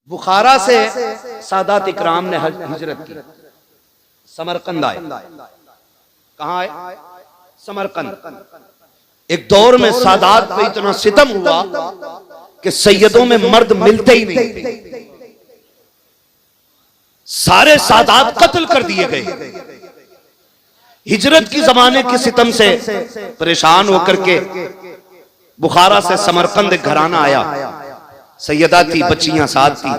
बुखारा से सादात इकराम ने हिजरत की, समरकंद आए। कहाँ आए? समरकंद। एक दौर में सादात पे इतना सितम हुआ कि सैयदों में मर्द मिलते ही नहीं, सारे सादात कत्ल कर दिए गए। हिजरत की जमाने के सितम से परेशान होकर के बुखारा से समरकंद एक घराना आया। सैयदा थी, बच्चियां साथ थी,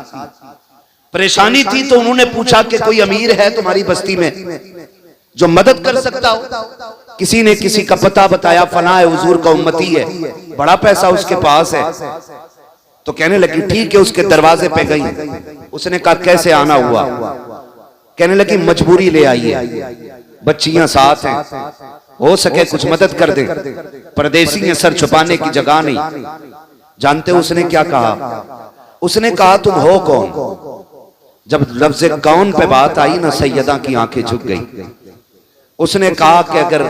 परेशानी थी। तो उन्होंने पूछा कि कोई अमीर है तुम्हारी बस्ती में जो मदद कर सकता हो? किसी ने किसी का पता बताया, फना है, हुजूर का उम्मती है, बड़ा पैसा उसके पास है। तो कहने लगी ठीक है। उसके दरवाजे पे गई। उसने कहा कैसे आना हुआ? कहने लगी मजबूरी ले आई है, बच्चियां साथ हैं, हो सके कुछ मदद कर दे। परदेसी है, सर छुपाने की जगह नहीं। जानते हो उसने क्या कहा? उसने कहा तुम हो कौन? जब लफ्ज कौन पे बात आई ना, सैयदा की आंखें झुक गई। उसने कहा कि अगर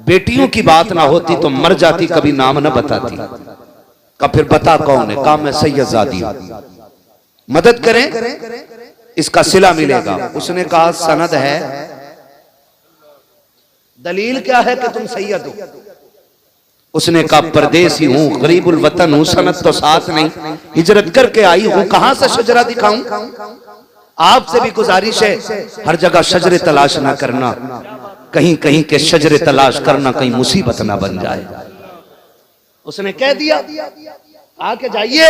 बेटियों की बात ना होती तो मर जाती, कभी नाम न बताती। कहा फिर बता कौन है? कहा मैं सैयदजादी हूं, मदद करें, इसका सिला मिलेगा। उसने कहा सनद है, दलील क्या है कि तुम सैयद हो? उसने कहा परदेसी हूं, गरीबुल वतन हूं, सनद तो साथ नहीं, हिजरत करके आई हूं, कहां से शजरा दिखाऊं? आपसे भी गुजारिश है, हर जगह शजरे तलाश ना करना, कहीं कहीं के शजरे तलाश करना कहीं मुसीबत ना बन जाए। उसने कह दिया आके जाइए,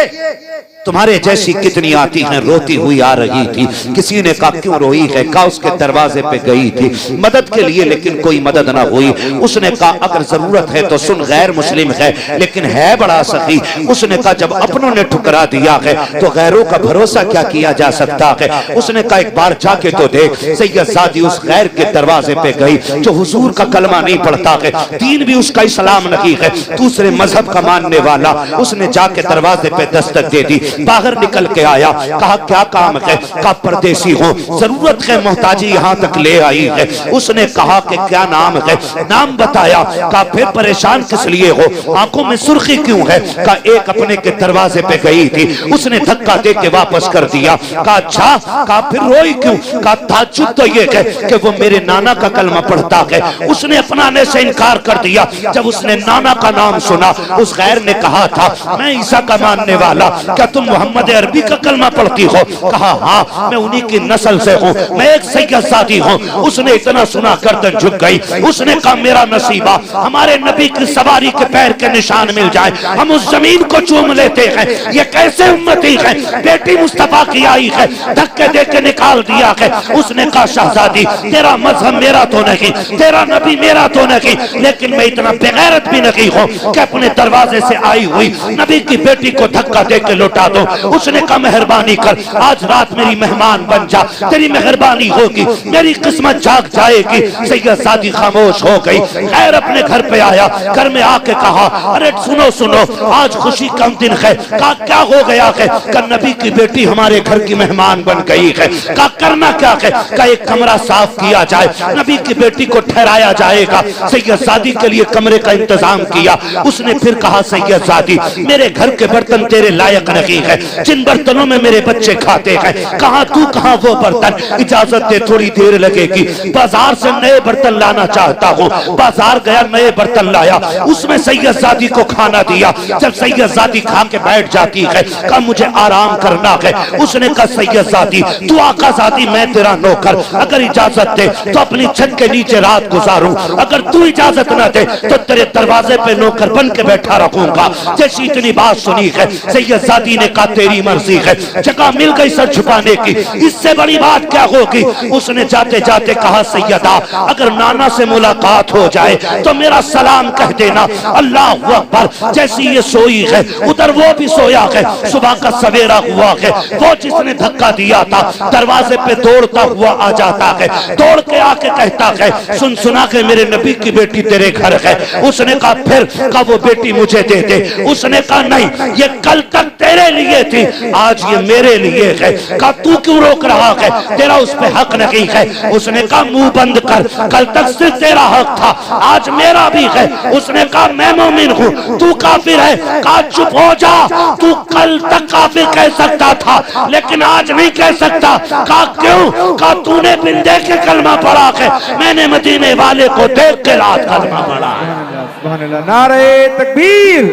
तुम्हारे जैसी कितनी आती हैं, रोती हुई आ रही थी। किसी ने कहा क्यों रोई है? कहा उसके दरवाजे पे गई थी मदद के लिए, लेकिन कोई मदद ना हुई। उसने कहा अगर जरूरत है तो सुन, गैर मुस्लिम है लेकिन है बड़ा सखी। उसने कहा जब अपनों ने ठुकरा दिया है तो गैरों का भरोसा क्या किया जा सकता है? उसने कहा एक बार जाके तो देख। सैयदजादी उस गैर के दरवाजे पे गई जो हुजूर का कलमा नहीं पढ़ता है, दीन भी उसका इस्लाम नहीं है, दूसरे मजहब का मानने वाला। उसने जाके दरवाजे पे दस्तक दे दी, बाहर निकल के आया। कहा क्या काम है? कहा परदेसी हो, जरूरत है, मोहताजी यहाँ तक ले आई है। उसने कहा कि क्या नाम है? नाम बताया। कहा फिर परेशान किस लिए हो? आंखों में सुर्खी क्यों है? कहा एक अपने के दरवाजे पे गई थी, उसने धक्का दे के वापस कर दिया। कहा अच्छा। कहा फिर रोई क्यों? कहा ताज्जुब तो ये है कि वो मेरे नाना का कलमा पढ़ता है, उसने अपनाने से इनकार कर दिया। जब उसने नाना का नाम सुना, उस गैर ने कहा था मैं ईसा का मानने वाला, क्या तुम मोहम्मद अरबी का कलमा पढ़ती हो? कहा हाँ, मैं उन्हीं की नस्ल से हूँ, मैं एक सैयदजादी हूँ। उसने इतना सुना गर्दन झुक गई। उसने कहा मेरा नसीबा हमारे नबी की सवारी के पैर के निशान मिल जाए, हम उस जमीन को चूम लेते हैं। ये कैसे उम्मती है? बेटी मुस्तफा की आई है, धक्के दे के निकाल दिया है। उसने कहा शहजादी तेरा मजहब मेरा तो नहीं, तेरा नबी मेरा तो नहीं, लेकिन मैं इतना बेगैरत भी नहीं हूँ कि अपने दरवाजे से आई हुई नबी की बेटी को धक्का दे के लौटा दो। उसने कहा मेहरबानी कर, आज रात मेरी मेहमान बन जा, तेरी मेहरबानी होगी, मेरी किस्मत जाग जाएगी। सैयदजादी खामोश हो गई। खैर अपने घर पे आया, घर में आके कहा अरे सुनो सुनो, आज खुशी का दिन है। कहा क्या हो गया है? कहा नबी की बेटी हमारे घर की मेहमान बन गई है। कहा करना क्या है? कहा एक कमरा साफ किया जाए, नबी की बेटी को ठहराया जाएगा। सैयदजादी के लिए कमरे का इंतजाम किया। उसने फिर कहा सैयदजादी मेरे घर के बर्तन तेरे लायक नहीं है, जिन बर्तनों में मेरे बच्चे खाते हैं, कहां तू कहां वो बर्तन, इजाजत दे थोड़ी देर लगेगी, बाजार से नए बर्तन लाना चाहता हूँ। बाजार गया, नए बर्तन लाया, उसमें सैयदजादी को खाना दिया। जब सैयदजादी खा के बैठ जाती है, कहा मुझे आराम करना है। उसने कहा सैयदजादी तू आकाजादी, मैं तेरा नौकर, अगर इजाजत दे तो अपनी छत के नीचे रात गुजारूं, अगर तू इजाजत ना दे तो तेरे दरवाजे पे नौकर बन के बैठा रखूंगा। जैसी इतनी बात सुनी है, सैयदजादी ने कहा तेरी मर्जी है, जगह मिल गई सर छुपाने की, इससे बड़ी बात क्या होगी? उसने जाते जाते कहा सैयदा अगर नाना से मुलाकात हो जाए तो मेरा सलाम कह देना। अल्लाह अकबर। जैसी ये सोई है उधर वो भी सोया है। सुबह का सवेरा हुआ है, वो जिसने धक्का दिया था दरवाजे पे दौड़ता हुआ आ जाता है, दौड़ के आके कहता है सुन सुना के मेरे नबी की बेटी तेरे घर है। उसने कहा फिर? कहा वो बेटी मुझे दे दे। उसने कहा नहीं, ये कल तक तेरे लिए थी, आज ये मेरे लिए है। कहा तू क्यों रोक रहा है, तेरा उस पे हक नहीं है। उसने कहा मुंह बंद कर, कल तक सिर्फ तेरा हक था, आज मेरा भी है। उसने कहा मैं मोमिन हूँ, तू काफिर है। कहा चुप हो जा, तू कल तक काफिर कह सकता था लेकिन आज नहीं कह सकता। कहा क्यों? कहा तूने बिन देखे कलमा पढ़ा है, मैंने मदीने वाले को देख के रात कलमा पढ़ा है। नारे तकबीर,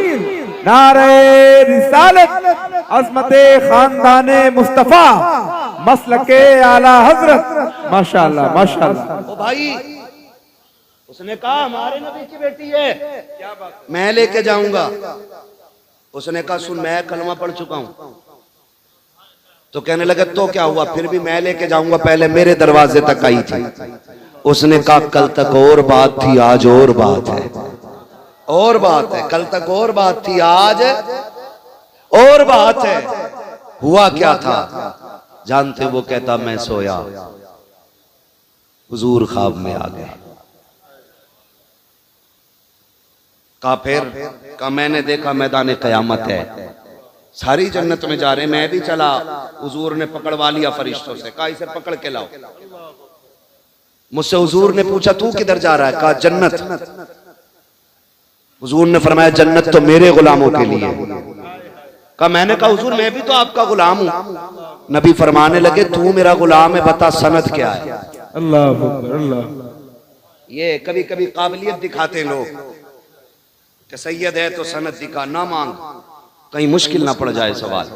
नारे रिसालत, अज़मते खानदाने मुस्तफा, मसलके आला हजरत। माशाअल्लाह माशाअल्लाह। ओ भाई, उसने कहा हमारे नबी की बेटी है, मैं लेके जाऊंगा। उसने कहा सुन मैं कलमा पढ़ चुका हूं। तो कहने लगे तो क्या हुआ, फिर भी मैं लेके जाऊंगा, पहले मेरे दरवाजे तक आई थी। उसने कहा कल तक और बात थी, आज और बात है। और बात है, कल तक और बात थी, आज और बात है। हुआ क्या था जानते? वो कहता मैं सोया, हुजूर ख्वाब में आ गए। कहा फिर? कहा मैंने देखा मैदान कयामत है, सारी जन्नत में जा रहे, मैं भी चला। हुजूर ने पकड़वा लिया फरिश्तों से, कहा इसे पकड़ के लाओ। मुझसे हुजूर ने पूछा तू किधर जा रहा है? कहा जन्नत। हुजूर ने फरमाया जन्नत तो मेरे गुलामों के लिए। कहा मैंने कहा हुजूर मैं भी तो आपका गुलाम हूं। नबी फरमाने लगे तू मेरा गुलाम है, बता सनद क्या है? अल्लाह अकबर अल्लाह। ये कभी कभी काबिलियत दिखाते लोग कि सैयद है तो सनद दिखा, ना मांग, कहीं मुश्किल ना पड़ जाए सवाल।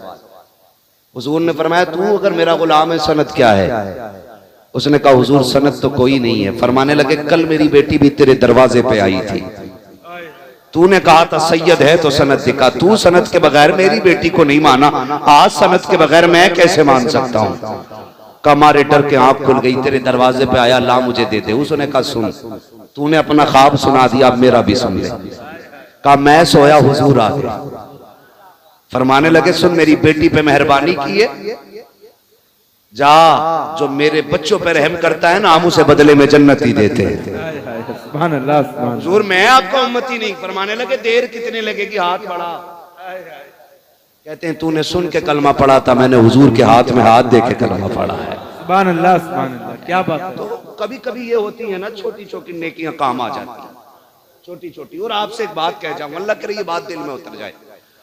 हुजूर ने फरमाया तू अगर मेरा गुलाम है सनद क्या है? उसने कहा हुजूर सनद तो कोई नहीं है। फरमाने लगे कल मेरी बेटी भी तेरे दरवाजे पे आई थी, तूने कहा था सैयद है तो सनद दिखा, तू सनद के बगैर मेरी बेटी को नहीं माना, आज सनद के बगैर मैं कैसे मान सकता हूं? का मारे डर के आंख खुल गई, तेरे दरवाजे पे आया, ला मुझे दे दे। उसने कहा सुन तूने अपना ख्वाब सुना दिया, अब मेरा भी सुन ले। कहा मैं सोया, हुजूर आ गए। फरमाने लगे सुन मेरी बेटी पे मेहरबानी की है, जा जो मेरे बच्चों पे रहम करता है ना हम उसे बदले में जन्नत ही देते हैं। सुभान अल्लाह सुभान। हुजूर मैं आपका उम्मती नहीं। फरमाने लगे देर कितने लगेगी, हाथ बढ़ा। कहते हैं तूने सुन के कलमा पढ़ा था, मैंने हुजूर के हाथ में हाथ दे के कलमा पढ़ा है। सुभान अल्लाह सुभान अल्लाह। क्या बात है। तो कभी कभी ये होती है ना छोटी छोटी नेकियां काम आ जाती है, छोटी छोटी। और आपसे एक बात कह जाऊं, अल्लाह करे ये बात दिल में उतर जाए,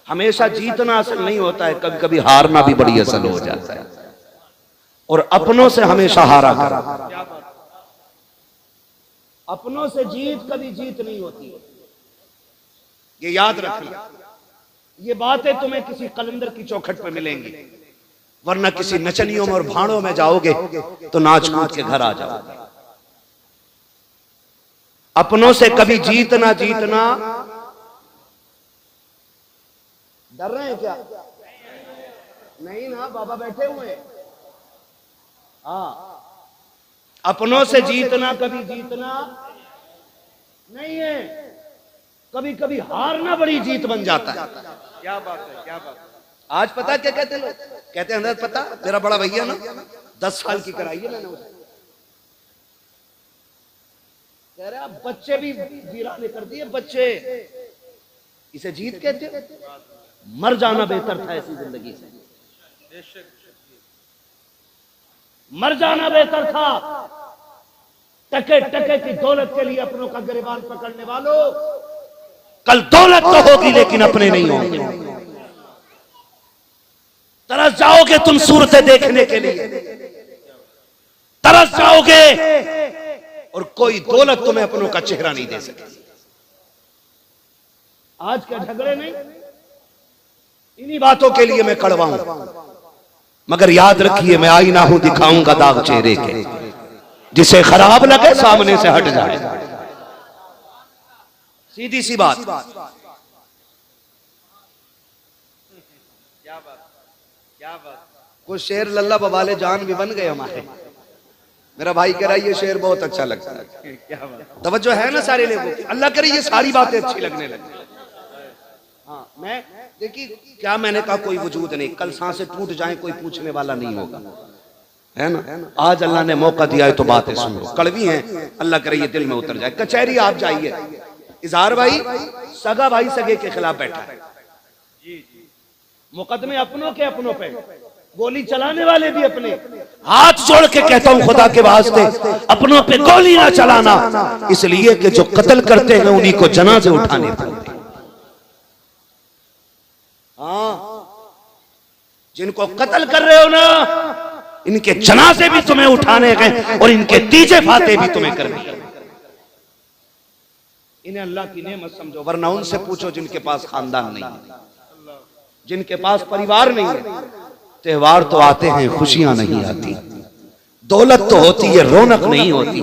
हमेशा जीतना असल नहीं होता है, कभी कभी हारना भी बड़ी असल हो जाता है। और अपनों से हमेशा हारा कर, अपनों से जीत कभी जीत नहीं होती, ये याद रखना। ये बातें तुम्हें किसी कलंदर की चौखट पे मिलेंगी, वरना किसी नचनियों में और भाड़ों में जाओगे तो नाच कूद के घर आ जाओगे। अपनों से कभी जीतना जीतना। डर रहे हैं क्या? नहीं ना, बाबा बैठे हुए हैं। हाँ, अपनों से जीतना कभी जीतना नहीं है, कभी कभी हारना बड़ी जीत बन जाता है। क्या बात है, क्या बात है। आज पता क्या कहते लोग? कहते हैं पता मेरा बड़ा भैया ना 10 साल की कराई है मैंने उसे। कह रहे आप बच्चे भी वीराने कर दिए, बच्चे इसे जीत कहते हो? मर जाना बेहतर था ऐसी जिंदगी से, मर जाना बेहतर था। टके टके की दौलत के लिए अपनों का गिरबान पकड़ने वालों, कल दौलत तो होगी लेकिन अपने नहीं होंगे। तरस जाओगे तुम सूरतें देखने के लिए, तरस जाओगे और कोई दौलत तुम्हें अपनों का चेहरा नहीं दे सकेगी। आज के झगड़े नहीं, इन्हीं बातों के लिए मैं कड़वा हूं। मगर याद रखिए मैं आईना हूं, दिखाऊंगा दाग चेहरे के, जिसे खराब लगे सामने से हट जाए। सीधी सी बात। क्या बात, क्या बात। कुछ शेर लल्ला बवाले जान भी बन गए हमारे। मेरा भाई कह रहा है ये शेर बहुत अच्छा लगता है। क्या बात। तवज्जो है ना सारे लोगों की? अल्लाह करे ये सारी बातें अच्छी लगने लगी। हाँ, मैं देखिए क्या मैंने कहा कोई वजूद नहीं, कल सांसें टूट जाएं कोई पूछने वाला नहीं होगा, है ना। आज अल्लाह ने मौका दिया है तो बातें सुन लो, कड़वी हैं, अल्लाह करे ये दिल में उतर जाए। कचहरी आप जाइए, इजहार भाई सगा भाई सगे के खिलाफ बैठा है, मुकदमे अपनों के अपनों पे, गोली चलाने वाले भी अपने। हाथ जोड़ के कहता हूं खुदा के वास्ते अपनों पे गोली ना चलाना, इसलिए कि जो कत्ल करते हैं उन्हीं को जनाजे उठाने पड़ते। हाँ, जिनको कत्ल कर रहे हो ना, इनके जनाजे भी तुम्हें उठाने हैं और इनके तीजे फाते भी तुम्हें करने हैं। इन्हें अल्लाह की नेमत समझो, वरना उनसे पूछो जिनके पास खानदान नहीं है, जिनके पास परिवार नहीं है। त्योहार तो आते हैं, खुशियां नहीं आती। दौलत तो होती है, रौनक नहीं होती।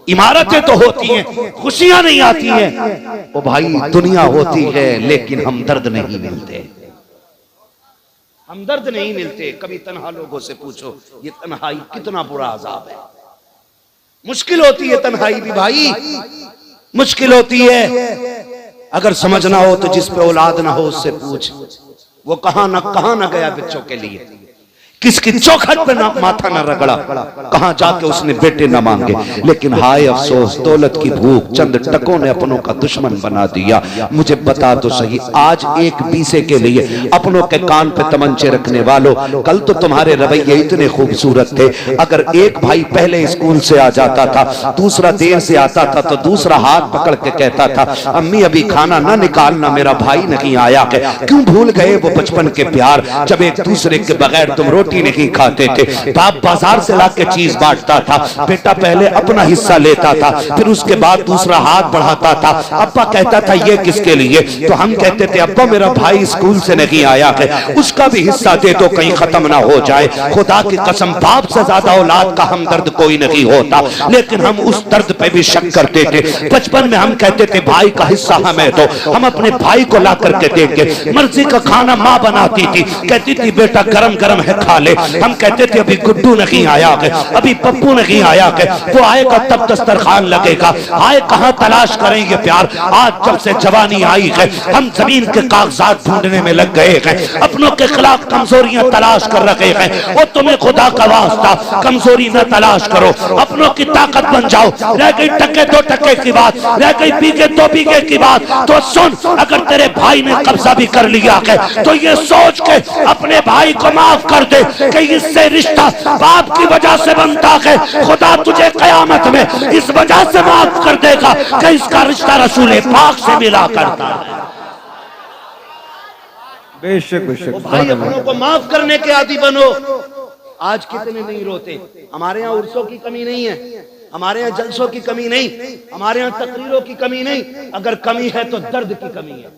इमारतें तो होती हैं, खुशियां नहीं आती हैं। ओ भाई, दुनिया होती है लेकिन हमदर्द नहीं मिलते, हमदर्द नहीं मिलते। कभी तन्हा लोगों से पूछो ये तन्हाई कितना बुरा अजाब है। मुश्किल होती है तन्हाई भी भाई, मुश्किल होती है। अगर समझना हो तो जिस पे औलाद ना हो उससे पूछ, वो कहां ना गया बच्चों के लिए, किसकी चौखट पे ना माथा ना रगड़ा, कहां जाके उसने बेटे ना मांगे। लेकिन हाय अफसोस, दौलत की भूख चंद टकों ने अपनों का दुश्मन बना दिया। मुझे बता तो सही, आज एक बीसे के लिए अपनों के कान पे तमंचे रखने वालों, कल तो तुम्हारे रवैये इतने खूबसूरत थे। अगर एक भाई पहले स्कूल से आ जाता था, दूसरा देर से आता था, तो दूसरा हाथ पकड़ के कहता था अम्मी अभी खाना ना निकालना, मेरा भाई नहीं आया है। क्यों भूल गए वो बचपन के प्यार, जब एक दूसरे के बगैर तुम रोटी नहीं खाते थे। बाप बाजार से लाके चीज बांटता था, बेटा पहले अपना हिस्सा लेता था, फिर उसके बाद दूसरा हाथ बढ़ाता था। अब्बा कहता था ये किसके लिए, तो हम कहते थे अब्बा मेरा भाई स्कूल से नहीं आया है, उसका भी हिस्सा दे दो कहीं खत्म ना हो जाए। खुदा की कसम, बाप से ज्यादा औलाद का हमदर्द कोई नहीं होता, लेकिन हम उस दर्द पे भी शक करते थे। बचपन में हम कहते थे भाई का हिस्सा हमें दो, हम अपने भाई को ला करके देंगे। मर्जी का खाना माँ बनाती थी, कहती थी बेटा गरम गरम है खा ले। हम कहते थे अभी गुड्डू नहीं आया है, अभी पप्पू नहीं आया है, वो आएगा तब दस्तरखान लगेगा। आए कहां तलाश करेंगे प्यार। आज जब से जवानी आई है, हम जमीन के कागजात ढूंढने में लग गए हैं, अपनों के खिलाफ कमजोरियां तलाश कर रहे हैं। और तुम्हें खुदा का वास्ता कमजोरी न तलाश करो, अपनों की ताकत बन जाओ। रह गई टके दो टके की बात, रह गई बीघे दो बीघे की बात, तो सुन, अगर तेरे भाई ने कब्जा भी कर लिया है तो ये सोच के अपने भाई को माफ कर दे कि इससे रिश्ता बाप की वजह से बनता है। खुदा तुझे कयामत में इस वजह से माफ कर देगा कि इसका रिश्ता रसूल पाक से मिला करता है। बेशक बेशक भाई अपनों को माफ करने के आदी बनो। आज कितने नहीं रोते। हमारे यहाँ उर्सों की कमी नहीं है, हमारे यहाँ जलसों की कमी नहीं, हमारे यहाँ तकरीरों की कमी नहीं। अगर कमी है तो दर्द की कमी है,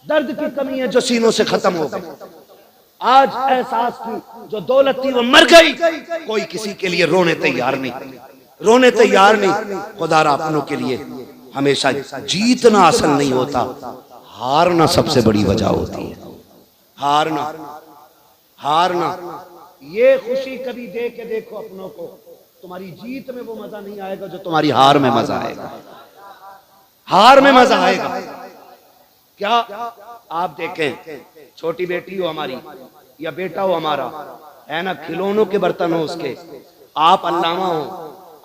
दर्द की कमी है जो सीनों से खत्म हो गई। आज एहसास की जो दौलत थी वो मर गई, कोई किसी के लिए रोने तैयार नहीं, रोने तैयार नहीं। खुदारा अपनों के लिए हमेशा जीतना असल नहीं होता, हारना सबसे बड़ी वजह होती है। हारना, हारना। ये खुशी कभी दे के देखो अपनों को, तुम्हारी जीत में वो मजा नहीं आएगा जो तुम्हारी हार में मजा आएगा। हार में मजा आएगा। क्या आप देखें, छोटी बेटी हो हमारी या बेटा हो हमारा, है ना, खिलौनों के बर्तन हो उसके, आप अल्लामा हो,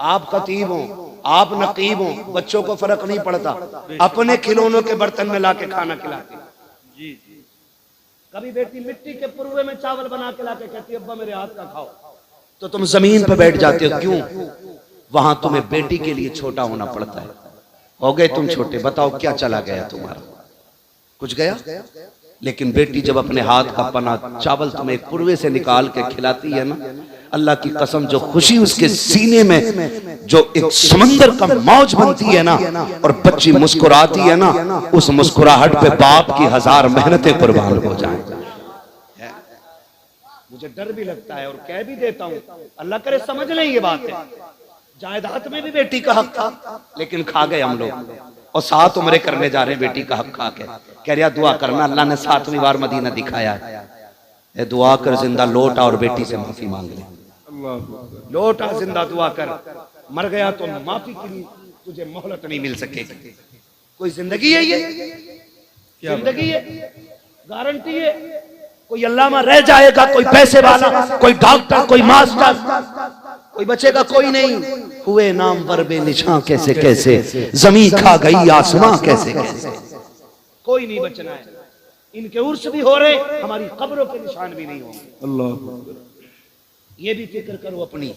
आप खतीब हो, आप नकीब हो, बच्चों को फर्क नहीं पड़ता, अपने खिलौनों के बर्तन में लाके खाना खिलाते। जी जी। कभी बेटी मिट्टी के पुरवे में चावल बना के लाके कहती है अब्बा मेरे हाथ का खाओ, तो तुम जमीन पे बैठ जाते हो। क्यों? वहां तुम्हें बेटी के लिए छोटा होना पड़ता है। हो गए तुम छोटे, बताओ क्या चला गया तुम्हारा? कुछ गया? लेकिन बेटी जब अपने हाथ का बना चावल तुम्हें पुरवे से निकाल के खिलाती है ना, अल्लाह की कसम, जो खुशी उसके सीने में जो एक समंदर का मौज बनती है ना, और बच्ची मुस्कुराती है ना, उस मुस्कुराहट पे बाप की 1000 मेहनतें कुर्बान हो जाएं। मुझे डर भी लगता है और कह भी देता हूँ, अल्लाह करे समझ लें ये बात है। जायदाद में भी बेटी का हक था, लेकिन खा गए हम लोग, और 7 उम्रे करने जा रहे हैं बेटी का हक खा के। कह रहा दुआ करना, अल्लाह ने 7वीं बार मदीना दिखाया है, दुआ कर जिंदा लौट आ और बेटी से माफी मांग ले। लौट आ जिंदा, दुआ कर, मर गया तो माफी के लिए तुझे मोहलत नहीं मिल सकेगी। कोई जिंदगी है ये? जिंदगी है? गारंटी है? कोई अल्लामा रह जाएगा, कोई पैसे वाला, कोई डॉक्टर, कोई मास्टर, कोई बचेगा? कोई नहीं। हुए नाम पर बेनिशां कैसे कैसे, जमीन खा गई आसमां कैसे कैसे, कोई नहीं बचना है। इनके उर्स भी हो रहे, हमारी कब्रों के निशान भी नहीं होंगे। अल्लाह ये भी फिक्र करो अपनी,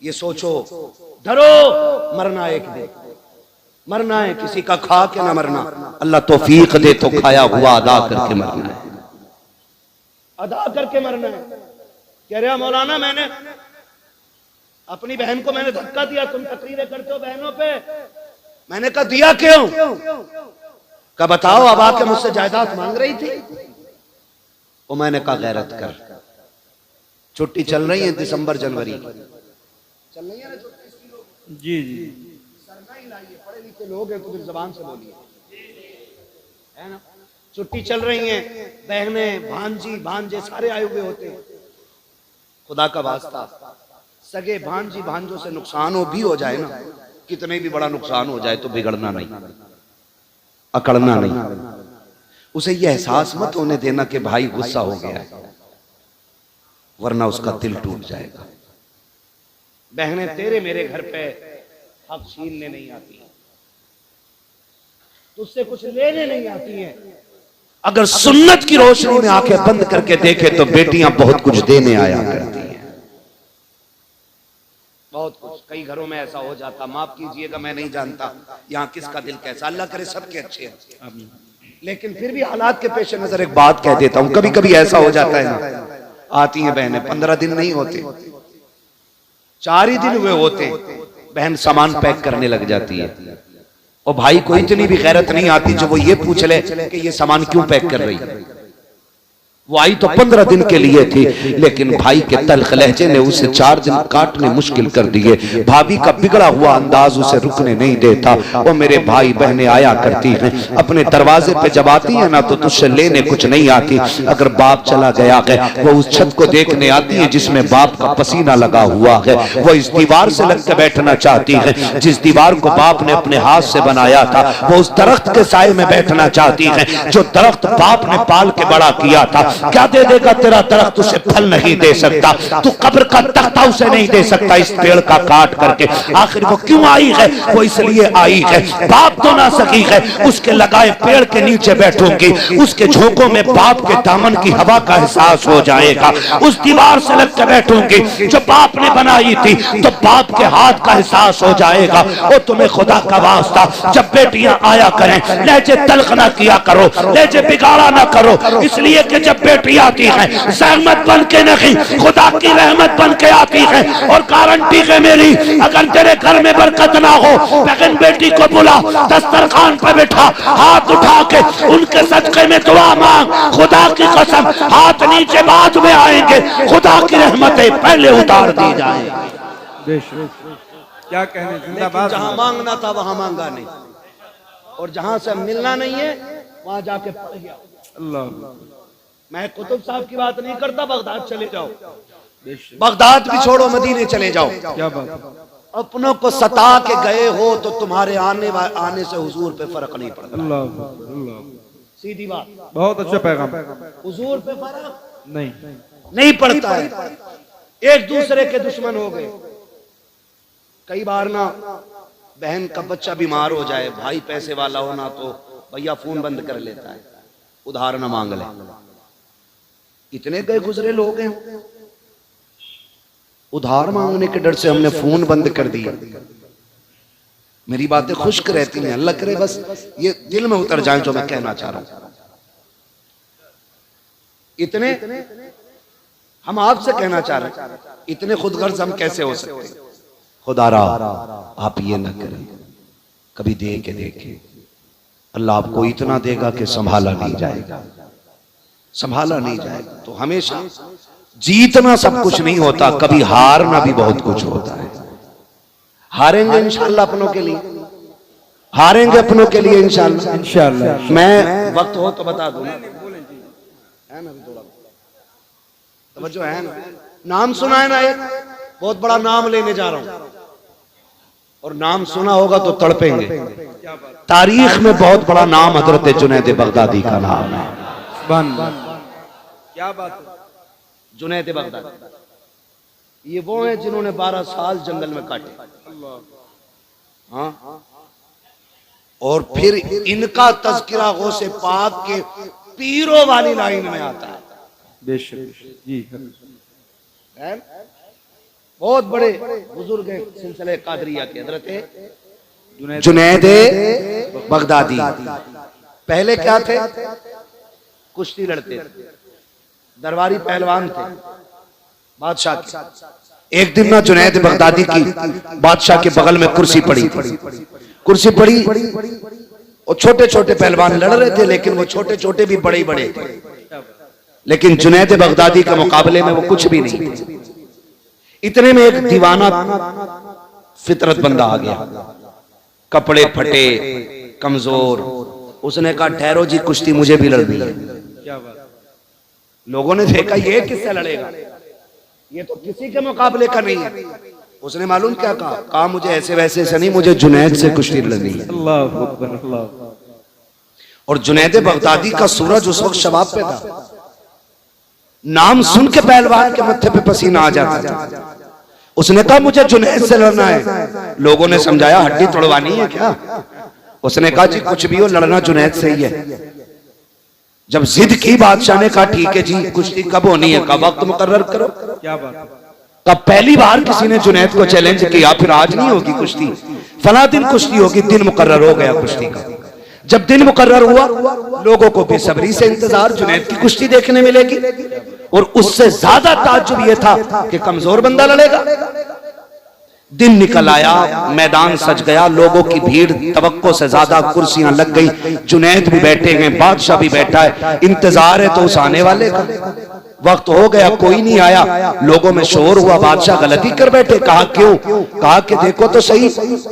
ये सोचो, डरो, मरना एक दिन, मरना है, किसी का खा के ना मरना। अल्लाह तौफीक दे तो खाया हुआ अदा करके मरना है, अदा करके मरना है। कह रहा मौलाना मैंने अपनी बहन को मैंने धक्का दिया, तुम तकरीरें करते हो बहनों पे। मैंने कहा दिया क्यों? कहा बताओ, अब आके मुझसे जायदाद मांग रही थी। वो मैंने कहा गैरत कर, छुट्टी चल रही है दिसंबर जनवरी चल रही है ना छुट्टी, जी जी सरना ही लाइए, पढ़े लिखे लोग हैं तो फिर जबान से बोलिए, है ना। छुट्टी चल रही है, बहनें भांजी भांजे सारे आए हुए होते हैं। खुदा का वास्ता, सगे भांजी भांजों से नुकसान भी हो जाए ना, कितने भी बड़ा नुकसान हो जाए तो बिगड़ना नहीं, अकड़ना नहीं। उसे यह एहसास मत होने देना कि भाई गुस्सा हो गया है, वरना उसका दिल टूट जाएगा। बहनें तेरे मेरे घर पे हक छीनने नहीं आती हैं, तुझसे कुछ लेने नहीं आती हैं। अगर सुन्नत की रोशनी में आंखें बंद करके देखे तो बेटियां बहुत कुछ देने आया करती हैं, बहुत कुछ। कई घरों में ऐसा हो जाता, माफ कीजिएगा मैं नहीं जानता यहाँ किसका दिल कैसा, अल्लाह करे सबके अच्छे हैं, लेकिन फिर भी हालात के पेश नजर एक बात कह देता हूँ। कभी कभी ऐसा हो जाता है ना, आती हैं बहनें, 15 दिन नहीं होते, 4 ही दिन हुए होते, बहन सामान पैक करने लग जाती है, और भाई को इतनी भी गैरत नहीं आती जो वो ये पूछ ले कि ये सामान क्यों पैक कर रही है। वो आई तो 15 दिन के लिए थी, लेकिन भाई के तल्ख लहजे ने उसे 4 दिन काटने मुश्किल कर दिए। भाभी का बिगड़ा हुआ अंदाज उसे रुकने नहीं देता। वो मेरे भाई बहनें आया करती हैं, अपने दरवाजे पे जब आती है ना तो तुझसे लेने कुछ नहीं आती। अगर बाप चला गया है, वो उस छत को देखने आती है जिसमें बाप का पसीना लगा हुआ है। वो इस दीवार से लग के बैठना चाहती है जिस दीवार को बाप ने अपने हाथ से बनाया था। वो उस दरख्त के साए में बैठना चाहती है जो दरख्त बाप ने पाल के बड़ा किया था। क्या दे देगा तेरा दरख्त, उसे फल नहीं दे सकता, तू कब्र का तख्ता उसे नहीं दे सकता इस पेड़ का काट करके। आखिर वो क्यों आई है? वो इसलिए आई है, बाप तो ना सकी है, उसके लगाए पेड़ के नीचे बैठूंगी, उसके झोंकों में बाप के दामन की हवा का एहसास हो जाएगा। उस दीवार से लग के बैठूंगी जो बाप ने बनाई थी, तो बाप के हाथ का एहसास हो जाएगा। और तुम्हें खुदा का वास्ता, जब बेटियां आया करें लहजे तल्ख ना किया करो, लहजे बिगाड़ा ना करो, इसलिए कि जब बेटी आती है सहमत बन के नहीं, खुदा की रहमत बन के आती है। और गारंटी है मेरी, अगर तेरे घर में बरकत ना हो, बहन बेटी को बुला, दस्तरखान पर बैठा, हाथ उठा के उनके सदके में दुआ मांग, खुदा की कसम हाथ नीचे बाद में आएंगे, खुदा की रहमतें पहले उतार दी जाएंगी। क्या कहने, जिंदाबाद। जहां मांगना था वहां मांगा नहीं, और जहां से मिलना नहीं है वहां जाके पड़ गया। अल्लाह, मैं कुतुब साहब की बात नहीं करता, बगदाद चले जाओ, बगदाद भी छोड़ो, मदीने चले जाओ। क्या बात, अपनों को सता के गए हो तो तुम्हारे आने से हुजूर पे फर्क नहीं पड़ता। अल्लाह अल्लाह, सीधी बात, बहुत अच्छा पैगाम। हुजूर पे फर्क नहीं पड़ता है। एक दूसरे के दुश्मन हो गए। कई बार ना बहन का बच्चा बीमार हो जाए, भाई पैसे वाला हो ना तो भैया फोन बंद कर लेता है, उधार ना मांग ले। इतने गए गुजरे लोग हैं, उधार मांगने के डर से हमने फोन बंद कर दिया। मेरी बातें खुश्क रहती हैं, अल्लाह करे बस ये दिल में उतर जाए जो मैं कहना चाह रहा हूं। इतने हम आपसे कहना चाह रहे हैं, इतने खुदगर्ज हम कैसे हो सकते हैं? खुदारा आप ये ना करें, कभी दे के देखें, अल्लाह आपको इतना देगा कि संभाला नहीं जाएगा, संभाला नहीं जाएगा। तो हमेशा जीतना सब कुछ नहीं होता, कभी हारना भी बहुत कुछ होता है। हारेंगे इंशाअल्लाह अपनों के लिए, हारेंगे अपनों के लिए इंशाअल्लाह। इंशाअल्लाह। मैं वक्त हो तो बता दूं, है ना, थोड़ा तवज्जो है ना। नाम सुना है ना, एक बहुत बड़ा नाम लेने जा रहा हूं, और नाम सुना होगा तो तड़पेंगे। तारीख में बहुत बड़ा नाम हजरत जुनैद बगदादी का नाम है। क्या बात है, जुनैद बगदादी ये वो हैं जिन्होंने 12 साल जंगल में काटे। हाँ, और फिर इनका तज़किरा गौसे पाक के पीरों वाली लाइन में आता है। बेशक जी। है? बहुत बड़े बुजुर्ग हैं सिलसिले कादरिया के, हजरत जुनैद बगदादी। पहले क्या थे? कुश्ती लड़ते थे, दरबारी पहलवान थे बादशाह के। एक दिन ना जुनैद बगदादी की बादशाह के बगल में कुर्सी पड़ी थी। कुर्सी पड़ी और छोटे छोटे पहलवान लड़ रहे थे, लेकिन वो छोटे छोटे भी बड़े बड़े थे, लेकिन जुनैद बगदादी के मुकाबले में वो कुछ भी नहीं थे। इतने में एक दीवाना फितरत बंदा आ गया, कपड़े फटे, कमजोर। उसने कहा ठहरो जी, कुश्ती मुझे भी लड़नी है। क्या बात। लोगों ने देखा ये किससे लड़ेगा, ये तो किसी के मुकाबले का नहीं है। उसने मालूम क्या कहा मुझे ऐसे वैसे से नहीं, मुझे जुनैद से कुश्ती लड़नी है। अल्लाह अकबर, अल्लाह। और जुनैद बगदादी का सूरज उस वक्त शबाब पे था। नाम सुन के पहलवान के मत्थे पे पसीना आ जाता था। उसने कहा मुझे जुनैद से लड़ना है। लोगों ने समझाया हड्डी तोड़वानी है क्या? उसने कहा जी कुछ भी हो, लड़ना जुनैद से ही है। जब जिद की बादशाह ने कहा ठीक है जी, कुश्ती कब होनी है? कब वक्त मुकर्रर करो। क्या बात। तब पहली बार किसी ने जुनैद को चैलेंज किया, फिर आज नहीं होगी कुश्ती, फला दिन कुश्ती होगी। दिन मुकर्रर हो गया कुश्ती का। जब दिन मुकर्रर हुआ, लोगों को बेसब्री से इंतजार, जुनैद की कुश्ती देखने मिलेगी। और उससे ज्यादा ताज्जुब यह था कि कमजोर बंदा लड़ेगा। दिन निकल आया, मैदान सज गया, लोगों की भीड़ तवक्को से ज्यादा, कुर्सियां लग गई, जुनैद भी बैठे हैं, बादशाह भी बैठा है, इंतजार है तो उस आने वाले का। वक्त हो गया, कोई नहीं आया, लोगों में शोर हुआ, बादशाह गलती कर बैठे। कहा क्यों? कहा कि देखो तो सही,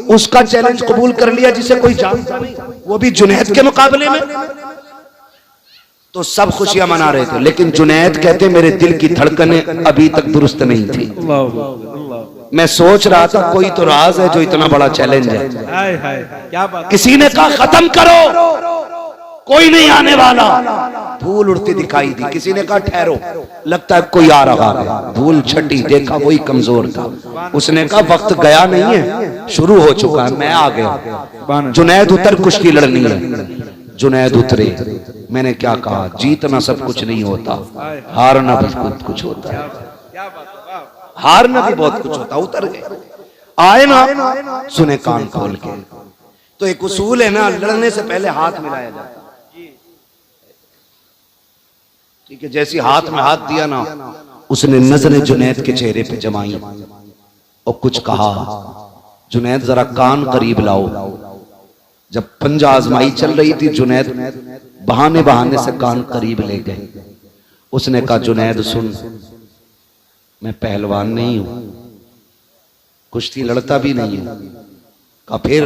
उसका चैलेंज कबूल कर लिया जिसे कोई जानता नहीं, वो भी जुनैद के मुकाबले में। तो सब खुशियां मना रहे थे, लेकिन जुनैद कहते मेरे दिल की धड़कनें अभी तक दुरुस्त नहीं थी। मैं सोच रहा था कोई तो राज है जो इतना बड़ा चैलेंज है। क्या बात। किसी ने कहा खत्म करो, कोई नहीं आने वाला। धूल उड़ती दिखाई दी। किसी ने कहा ठहरो, लगता है कोई आ रहा है। धूल छटी, देखा वही कमजोर था। उसने कहा वक्त गया नहीं है, शुरू हो चुका है, मैं आ गया। जुनैद उतर, कुश्ती लड़नी है। जुनैद उतरे। मैंने क्या कहा, जीतना सब कुछ नहीं होता, हारना भी बहुत कुछ होता है। हारना भी बहुत कुछ होता। उतर गए, आए ना, सुने कान खोल के। तो एक उसूल है ना, लड़ने से पहले हाथ मिलाया जाता है। ठीक है, जैसी हाथ में हाथ दिया ना, उसने नजरें जुनैद के चेहरे पे जमाई और कुछ कहा, जुनैद जरा कान करीब लाओ। जब पंजा आजमाई चल रही थी, जुनैद बहाने बहाने से कान करीब ले गए। उसने कहा जुनैद सुन, मैं पहलवान नहीं हूं, कुश्ती लड़ता भी नहीं हूं। कहा फिर?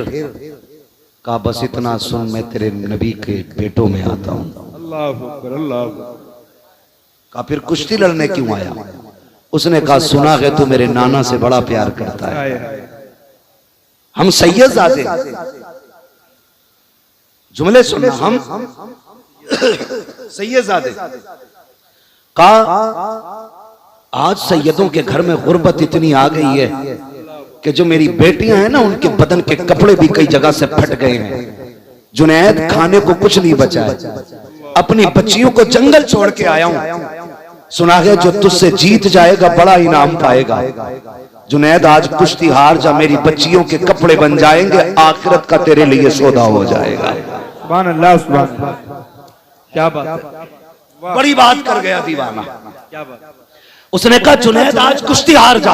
कहा बस इतना सुन, मैं तेरे नबी के बेटों में आता हूं। अल्लाह अकबर, अल्लाह। कहा फिर कुश्ती लड़ने क्यों आया? उसने कहा सुना है तू मेरे नाना से बड़ा प्यार करता है, हम सैयदजादे। जुमले सुनना, हम सैयदजादे। कहा आज सैयदों के घर में गुर्बत इतनी आ गई है कि जो मेरी बेटियां हैं ना, उनके बदन के कपड़े भी कई जगह से फट गए हैं। जुनैद खाने को कुछ नहीं बचा है, अपनी बच्चियों को जंगल छोड़ के आया हूं। सुना है जो तुझसे जीत जाएगा बड़ा इनाम पाएगा। जुनैद आज कुश्ती हार जा, मेरी बच्चियों के कपड़े बन जाएंगे, आखिरत का तेरे लिए सौदा हो जाएगा। सुभान अल्लाह, सुभान अल्लाह। क्या बात है। बड़ी बात कर गया दीवाना। क्या बात। उसने कहा जुनैद आज कुश्ती हार जा,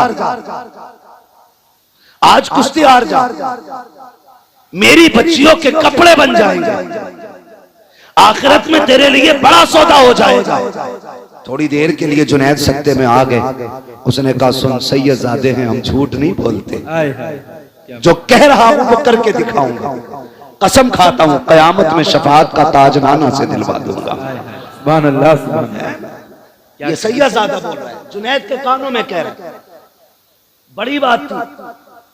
आज कुश्ती हार जा, मेरी बच्चियों के कपड़े बन जाएंगे, आखिरत में तेरे लिए बड़ा सौदा हो जाएगा। थोड़ी देर के लिए जुनैद सत्ते में आ गए। उसने कहा सुन, सैयदजादे हैं, हम झूठ नहीं बोलते, जो कह रहा हूं वो करके दिखाऊंगा। कसम खाता हूं कयामत में शफाअत का ताज नाना से दिलवा दूंगा। सुभान अल्लाह, सुभान अल्लाह। ये सैयदजादा बोल रहा है, जुनैद के कानों में कह रहा है। बड़ी बात थी।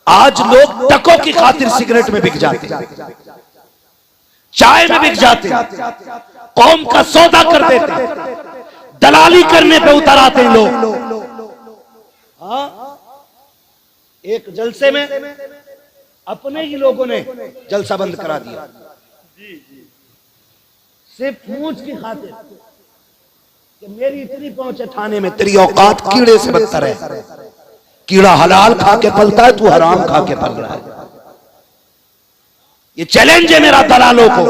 आज लोग टकों की खातिर सिगरेट में बिक जाते, चाय में बिक जाते, कौम का सौदा कर देते, दलाली करने पे उतर आते हैं लोग। हाँ, एक जलसे में अपने ही लोगों ने जलसा बंद करा दिया। सिर्फ पूंछ की खातिर कि मेरी इतनी पहुंच है थाने में, तेरी औकात कीड़े से बदतर है। कीड़ा हलाल खा के पलता है, तू हराम खा के पल रहा है। ये चैलेंज है मेरा दलालों को।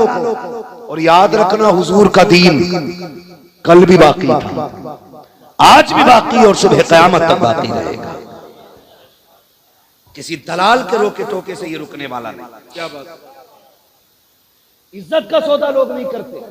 और याद रखना, हुजूर का दीन कल भी बाकी था, आज भी बाकी और सुबह कयामत तक बाकी रहेगा। किसी दलाल के रोके टोके से ये रुकने वाला नहीं। क्या बात। इज्जत का सौदा लोग नहीं करते।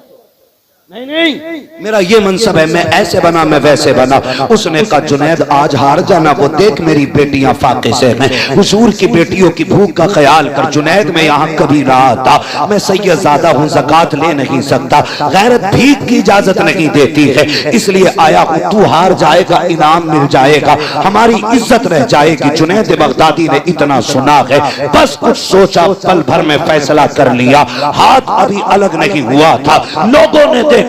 नहीं नहीं, मेरा ये मनसब है, मैं ऐसे बना मैं वैसे बना। उसने कहा जुनैद आज हार जाना, वो देख मेरी बेटियां फाके से हैं। हुजूर की बेटियों की भूख का ख्याल कर। जुनैद मैं यहाँ कभी ना आता, मैं सैयदजादा हूँ, ज़कात ले नहीं सकता, गैरत भीख की इजाजत नहीं देती है, इसलिए आया हूँ। तू हार जाएगा, इनाम मिल जाएगा, हमारी इज्जत रह जाएगी। जुनैद बगदादी ने इतना सुना है, बस कुछ सोचा, पल भर में फैसला कर लिया। हाथ अभी अलग नहीं हुआ था, लोगों ने देखा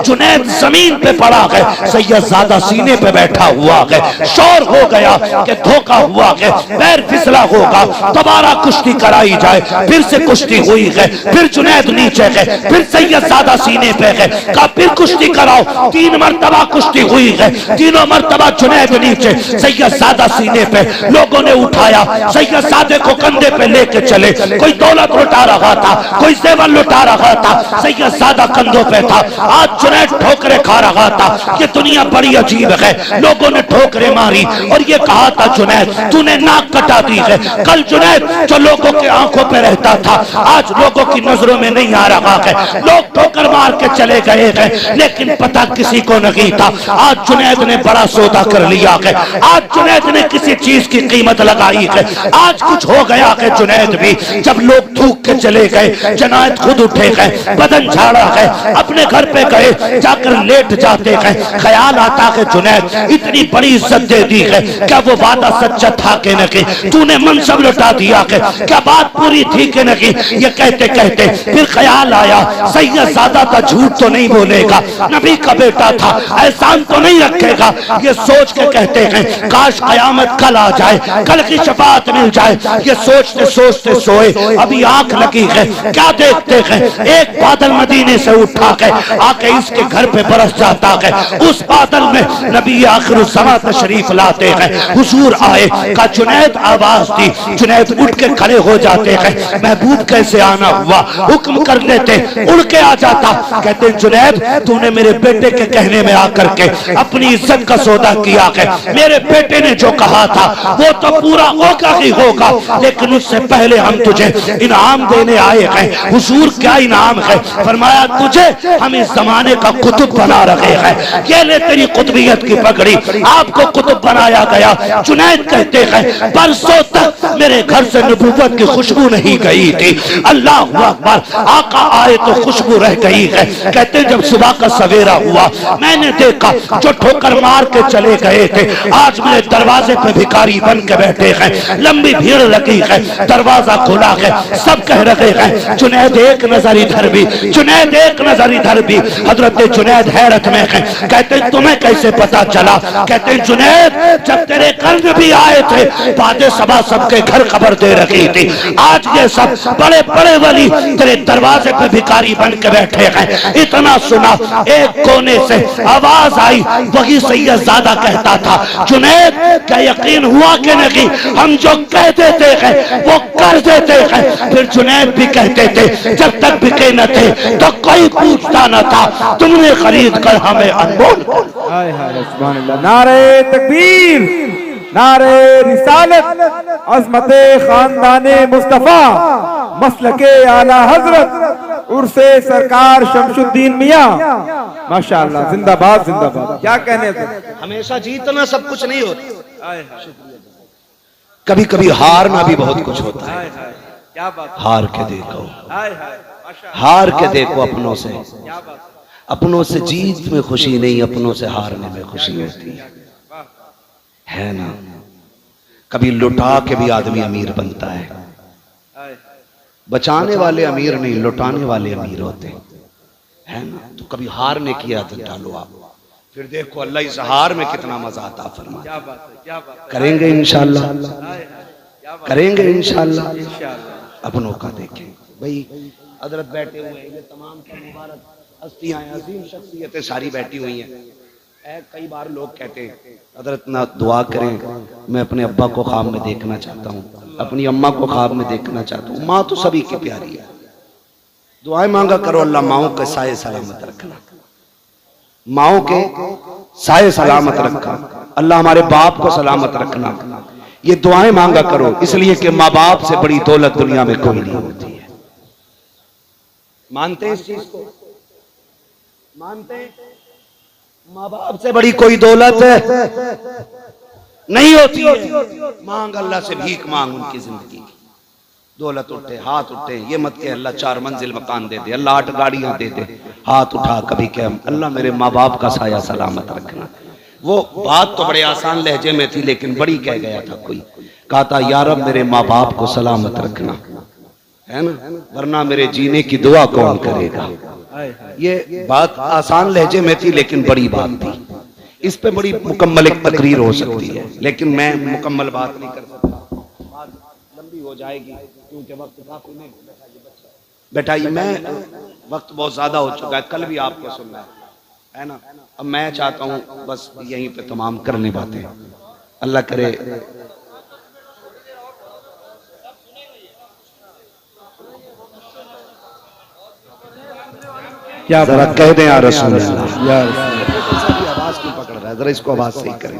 जुनैद जमीन पे पड़ा है, सैयदजादा सीने पे बैठा हुआ है। शोर हो गया कि धोखा हुआ है, पैर फिसला होगा, दोबारा कुश्ती कराई जाए। फिर से कुश्ती हुई है, फिर जुनैद नीचे है, फिर सैयदजादा सीने पे है। कहा फिर कुश्ती कराओ। 3 मरतबा कुश्ती हुई है, तीनों मरतबा जुनैद नीचे, सैयदजादा सीने पे। लोगों ने उठाया, सैयदजादे को कंधे पे लेके चले। कोई दौलत लुटा रहा था, कोई जेवर लुटा रहा था, सैयदजादा कंधों पे था। आज जुनैद ठोकरे खा रहा था। ये दुनिया बड़ी अजीब है, लोगों ने ठोकरे मारी और ये कहा था जुनैद तूने नाक कटा दी है। कल जुनैद जो लोगों के आंखों पे रहता था, आज लोगों की नजरों में नहीं आ रहा है। लोग ठोकर मार के चले गए हैं, लेकिन पता किसी को नहीं था। आज जुनैद ने बड़ा सौदा कर लिया है, आज जुनैद ने किसी चीज की कीमत लगाई है। आज कुछ हो गया है जुनैद भी। जब लोग थूक के चले गए, जुनैद खुद उठे गए, बदन झाड़ा है, अपने घर पे गए, जाकर लेट जाते हैं। ख्याल आता है जुनैद इतनी बड़ी इज्जत दे दी है, क्या वो वादा सच्चा था कि नहीं? तूने मनसब लुटा दिया है, क्या बात पूरी थी कि नहीं? ये कहते कहते फिर ख्याल आया, सैयदजादा था, झूठ तो नहीं बोलेगा, नबी का बेटा था, एहसान तो नहीं रखेगा। ये सोच के कहते हैं काश कयामत कल आ जाए, कल की शफाअत मिल जाए। ये सोचते सोचते सोए, अभी आंख लगी है, क्या देखते हैं? एक बादल मदीने से उठा है, आके इसके घर पे बरस जाता है। उस बादल में नबी आखिरुज़्ज़मा तशरीफ लाते हैं। हुजूर आए, का जुनैद आवाज दी, जुनैद उठ के खड़े हो जाते हैं। महबूब कैसे आना हुआ, हुक्म कर लेते, उड़ के आ जाता। कहते जुनैद तूने मेरे बेटे के कहने में आकर के अपनी इज्जत का सौदा किया है। मेरे बेटे ने जो कहा था वो तो पूरा होगा ही होगा, लेकिन उससे पहले हम तुझे इनाम देने आए हैं। हुजूर क्या इनाम है? फरमाया तुझे हम इस जमाने का कुतुब बना रहे हैं, ये ले तेरी कुतुबियत की पगड़ी, आपको कुतुब बनाया गया। जुनैद कहते हैं बरसों तक मेरे घर से नबूवत की खुशबू नहीं गई थी। अल्लाह अकबर, आका आए तो खुशबू रह गई है। कहते हैं जब सुबह का सवेरा हुआ, मैंने देखा जो ठोकर मार के चले गए थे आज मेरे दरवाजे पे भिखारी बन के बैठे हैं। लंबी भीड़ लगी है, दरवाजा खुला है, सब कह रहे हैं जुनैद एक नजर इधर भी, जुनैद एक नजर इधर भी। हजरत जुनैद हैरत में है, कहते तुम्हें कैसे पता चला? कहते जुनैद जब तेरे कर्ज भी आए थे, बादे सबा सबके घर खबर दे रखी थी। आज ये सब बड़े बड़े वली तेरे दरवाजे पे भिखारी बन के बैठे हैं। इतना सुना, एक कोने से आवाज आई, वही सैयदजादा कहता था जुनैद क्या यकीन हुआ कि नहीं? हम जो कह देते हैं वो कर देते हैं। फिर जुनैद भी कहते थे जब तक बिके न थे तो कोई पूछता न था, तुमने खरीद कर हमें अनमोल। नारे तकबीर, नारे रिसालत, अज़मते खानदाने मुस्तफा, मसलके आला हजरत, उर्से सरकार शमशुद्दीन मियां, माशाअल्लाह, जिंदाबाद जिंदाबाद। क्या कहने थे? हमेशा जीतना सब कुछ नहीं होता, कभी कभी हारना भी बहुत कुछ होता है। क्या बात, हार के देखो, हार के देखो अपनों से। अपनों से जीत में खुशी नहीं, अपनों से हारने में खुशी होती है ना। कभी लुटा के भी आदमी अमीर बनता है। बचाने वाले अमीर नहीं, लुटाने वाले अमीर होते हैं ना। तो कभी हारने की आदत डालो आप, फिर देखो अल्लाह इस हार में कितना मजा आता फरमाए। क्या बात है, क्या बात, करेंगे इंशाअल्लाह, करेंगे इंशाअल्लाह। अपनों का देखें भाई, हजरत बैठे हुए हैं, ये तमाम का मुबारक हस्तियां अजीम शख्सियतें सारी बैठी हुई हैं। कई बार लोग कहते हैं हजरत ना दुआ करें, मैं अपने अब्बा को ख्वाब में देखना चाहता हूँ, अपनी अम्मा को ख्वाब में देखना चाहता हूँ। माँ तो सभी की प्यारी है, दुआएं मांगा करो, अल्लाह माओ के साए सलामत रखना, माओ के साए सलामत रखना, अल्लाह हमारे बाप को सलामत रखना। ये दुआएं मांगा करो, इसलिए कि माँ बाप से बड़ी दौलत दुनिया में कोई नहीं होती है। मानते हैं इस चीज को? मानते हैं? माँ बाप से बड़ी कोई दौलत नहीं होती है। मांग अल्लाह से, भीख मांग उनकी जिंदगी की। दौलत उठे, हाथ उठे, ये मत के अल्लाह 4 मंजिल मकान दे दे, अल्लाह 8 गाड़ियां दे दे, हाथ उठा कभी कह अल्लाह मेरे माँ बाप का साया सलामत रखना। वो बात तो बड़े आसान लहजे में थी, लेकिन बड़ी कह गया था कोई, कहा था या रब मेरे माँ बाप को सलामत रखना, है ना, वरना मेरे जीने की दुआ कौन करेगा। ये बात आसान लहजे में थी, लेकिन बड़ी बात थी। इस पे बड़ी मुकम्मल एक तकरीर हो सकती है, लेकिन मैं मुकम्मल बात नहीं कर सकता, बात लंबी हो जाएगी क्योंकि वक्त काफी नहीं। बेटा ये मैं वक्त बहुत ज्यादा हो चुका है, कल भी आपको सुनना है ना। अब मैं चाहता हूँ बस यहीं पे तमाम करने बातें, अल्लाह करे। क्या जरा कह दें या रसूल अल्लाह। यार आवाज क्यों पकड़ रहा है, जरा इसको आवाज सही करें।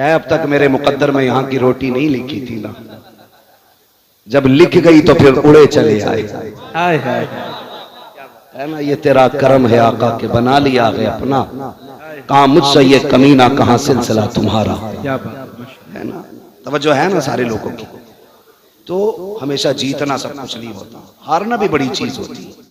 अब तक मेरे मुकद्दर में यहाँ की रोटी नहीं लिखी थी ना, जब लिख गई तो फिर उड़े चले आए। है ना, ये तेरा करम है आका के बना लिया है अपना, कहाँ मुझसे ये कमीना, कहाँ सिलसिला तुम्हारा। है ना, तवज्जो है ना सारे लोगों की। तो हमेशा जीतना सब कुछ नहीं होता, हारना भी बड़ी चीज होती है।